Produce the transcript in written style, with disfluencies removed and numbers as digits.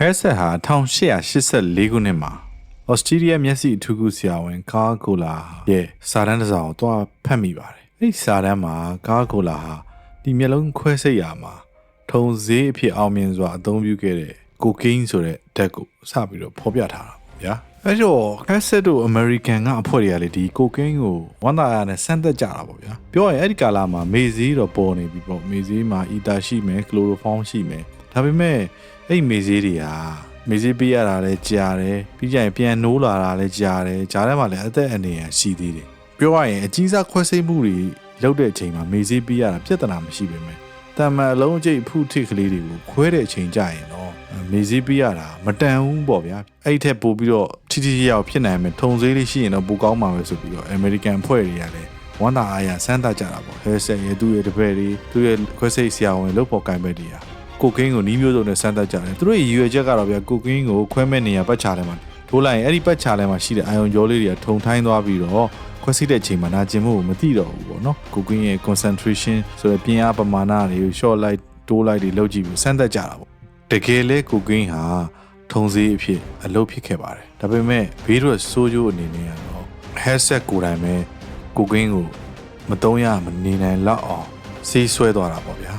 headset ဟာ1884ခုနှစ်မှာ Australia မျက်စိအထူးကုဆရာဝန်ကာကိုလာရဲ့စာတမ်းတစ်စောင်ကိုတွားဖတ်မိပါတယ်။အဲ့ဒီစာတမ်းမှာကာကိုလာဟာဒီမျက်လုံးခွဲစိတ်ရာမှာထုံဈေးအဖြစ်အောင်မြင်စွာအသုံးပြုခဲ့တဲ့ကိုကိန်းဆိုတဲ့ဓာတ်ကိုစပြီးတော့ဖော်ပြထားတာပေါ့ဗျာ။အဲ့တော့ headset တို့ American ကအဖွဲ့တွေကလေဒီကိုကိန်းကိုဝန်တာရနဲ့စမ်းသပ်ကြတာပေါ့ဗျာ။ပြောရင်အဲ့ဒီကာလမှာမေဈေးတော့ပေါ်နေပြီပေါ့။မေဈေးမှာအီတာရှိမယ်ကလိုရိုဖောင်းရှိမယ်။ဒါပေမဲ့အဲ့မေဈေးတွေဟာမေဈေးပေးရတာလည်းကြာတယ်ပြီးကြရင်ပြန်နိုးလာတာလည်းကြာတယ်ဂျားထဲမှာလည်းအသက်အနေရရှိသေးတယ်ပြောရရင်အကြီးစားခွဲစိတ်မှုတွေလုပ်တဲ့အချိန်မှာမေဈေးပေးရတာပြဿနာမရှိပေမဲ့တမန်အလုံးအကျိတ်ဖုထိကလေးတွေကိုခွဲတဲ့အချိန်ကြာရင်တော့မေဈေးပေးရတာမတန်ဘူးပေါ့ဗျာအဲ့ဒီထက်ပိုပြီးတော့ထိရောက်ဖြစ်နိုင်မယ်ထုံဈေးလေးရှိရင်တော့ပိုကောင်းမှာပဲဆိုပြီးတော့ American ဖွဲ့တွေကလည်းဝန်တာအားရစမ်းသပ်ကြတာပေါ့ headset ရဲ့သူ့ရဲ့တပည့်တွေသူ့ရဲ့ခွဲစိတ်ဆရာဝန်လုပ်ဖို့ကိုင်ဘက်တွေဟာကိုကိန်းကိုနီးမျိုးစုံနဲ့စမ်းသပ်ကြတယ်သူတို့ရဲ့ရည်ရွယ်ချက်ကတော့ဗျာကိုကိန်းကိုခွဲမဲ့နေရပတ်ချထဲမှာထိုးလိုက်ရင်အဲ့ဒီပတ်ချထဲမှာရှိတဲ့အာယုံကြောလေးတွေကထုံထိုင်းသွားပြီးတော့ခွဲစိတ်တဲ့အချိန်မှာနာကျင်မှုကိုမသိတော့ဘူးပေါ့နော်ကိုကိန်းရဲ့ concentration ဆိုတဲ့ပြင်းအားပမာဏတွေကို short light တိုးလိုက်တွေလောက်ကြည့်ပြီးစမ်းသပ်ကြတာပေါ့တကယ်လဲကိုကိန်းဟာထုံစည်းအဖြစ်အလုပ်ဖြစ်ခဲ့ပါတယ်ဒါပေမဲ့ဘေးတော့ဆိုးကျိုးအနေနဲ့ကတော့ headset ကိုယ်တိုင်ပဲကိုကိန်းကိုမတုံးရမနေနိုင်လောက်အောင်ဆေးဆွဲသွားတာပေါ့ဗျာ